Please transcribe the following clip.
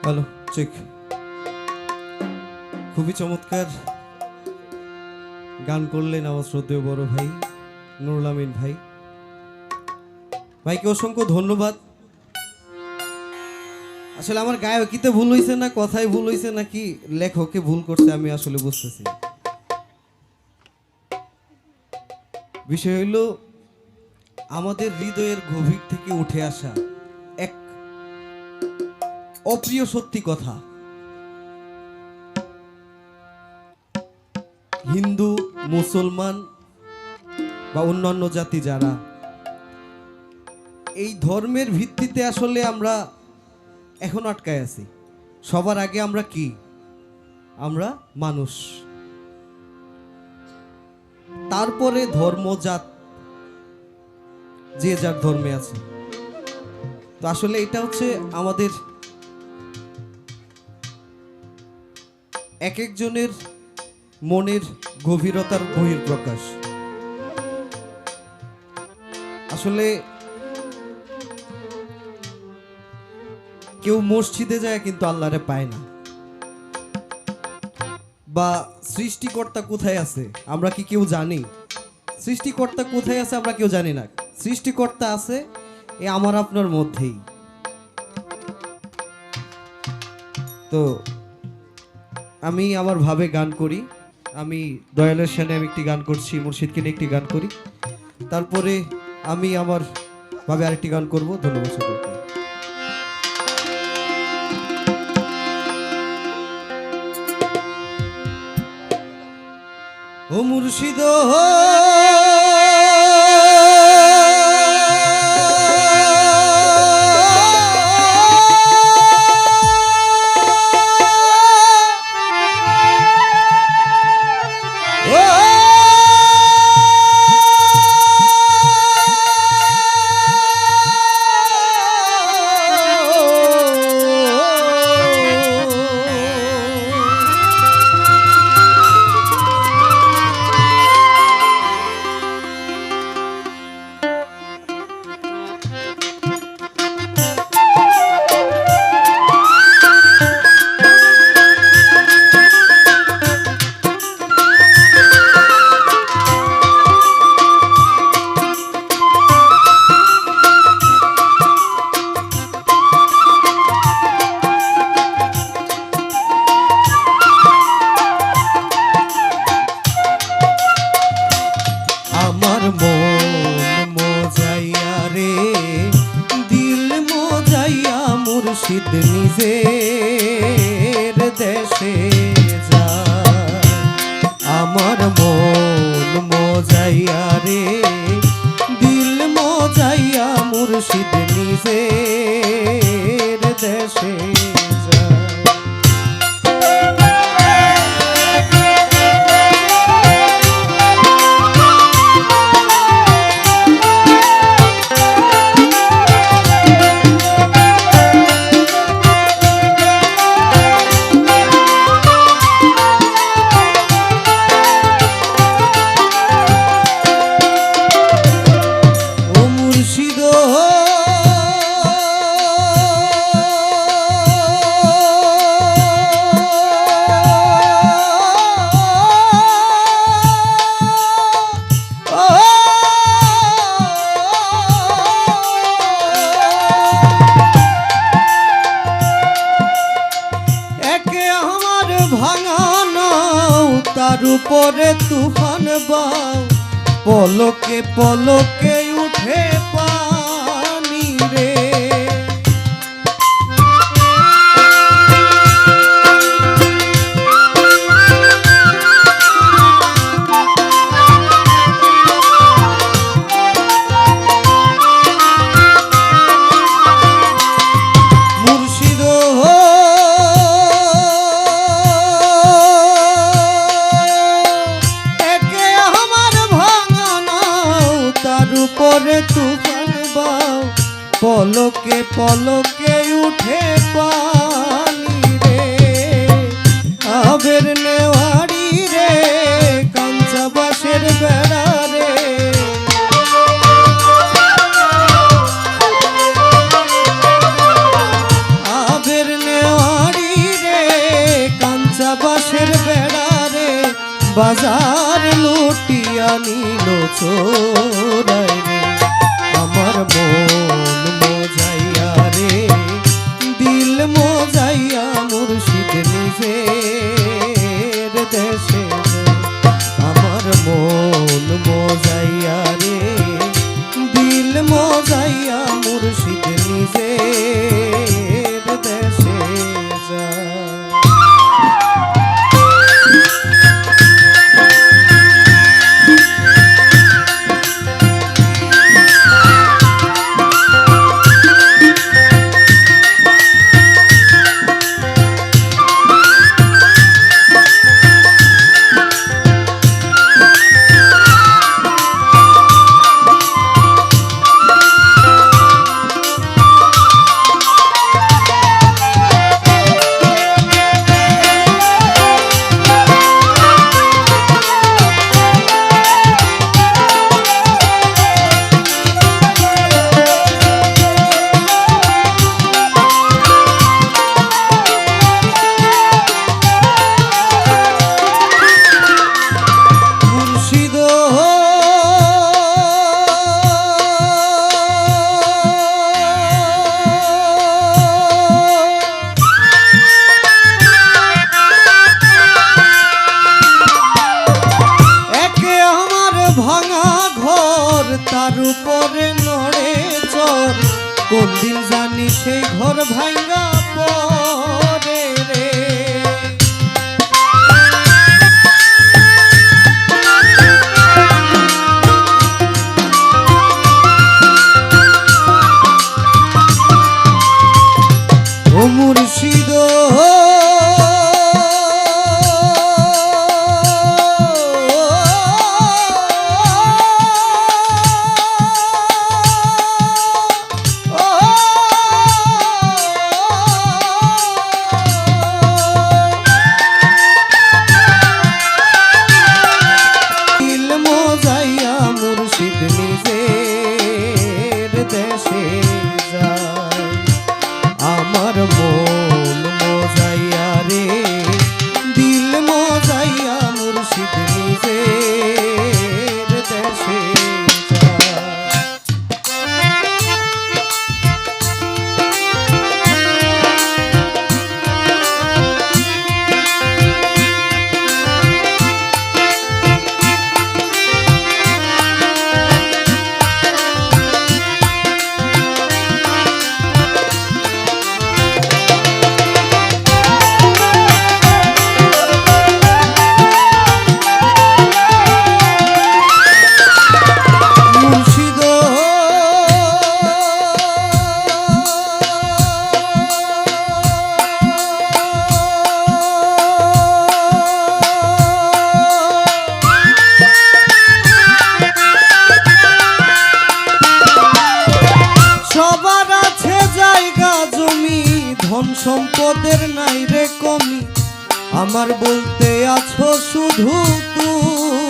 Hello check. খুবই চমৎকার গান করলেন আমার শ্রদ্ধেয় বড় ভাই নুরুল আমিন ভাই। ভাইকে অসংখ্য ধন্যবাদ। আসলে আমার গায়কিতে ভুল হয়েছে না কথায় ভুল হয়েছে নাকি লেখকে ভুল করছে আমি আসলে বুঝতেছি। বিষয় হইল আমাদের হৃদয়ের গভীর থেকে উঠে আসা এক অপ্রিয় সত্যি কথা। হিন্দু মুসলমান বা অন্যান্য জাতি যারা এই ধর্মের ভিত্তিতে আসলে আমরা এখন আটকায় আছি। সবার আগে আমরা কি? আমরা মানুষ, তারপরে ধর্ম জাত, যে যার ধর্মে আছে। তো আসলে এটা হচ্ছে আমাদের এক একজনের মনের গভীরতার বহিঃপ্রকাশ। আসলে কেউ মসজিদে যায় কিন্তু আল্লাহরে পায় না, বা সৃষ্টিকর্তা কোথায় আছে আমরা কি কেউ জানি? সৃষ্টিকর্তা কোথায় আছে আমরা কেউ জানি না। সৃষ্টিকর্তা আছে এ আমার আপনার মধ্যেই। তো আমি আমার ভাবে গান করি। আমি দয়ালের সামনে আমি একটি গান করছি, মুর্শিদকে নিয়ে একটি গান করি, তারপরে আমি আমার ভাবে আরেকটি গান করব। ধন্যবাদ সকলকে। ও মুর্শিদ মুর্শিদ নিজের দেশে যায়, আমার মন মজাইয়া রে দিল মজাইয়া মুর্শিদ নিজের দেশে যায়। তার উপরে তুফান বাও, পলকে পলকে উঠে পানি রে। উপরে তুফান বাও, পলকে পলকে উঠে পানি রে। আবের নেওয়ারি রে কাঞ্চা বাঁশের বেড়া রে, আবের নেওয়ারি বাজার লুটিয়া নিল চোরাই রে আমার মন মোজাইয়া রে দিল মোজাইয়া মুর্শিদ নিজের দেশে আমার মন মোজাইয়া রে দিল মোজাইয়া মুর্শিদ নিজের দেশে যায়। তার উপরে নড়ে চর কোন দিন জানি সেই ঘর ভাঙ্গা পড়ে রে ও মুর্শিদ আমার মন মোজাইয়া রে দিল মোজাইয়া মুর্শিদ নিজের দেশে ধন সম্পদের নাই রে কমি আমার বলতে আছো শুধু তুই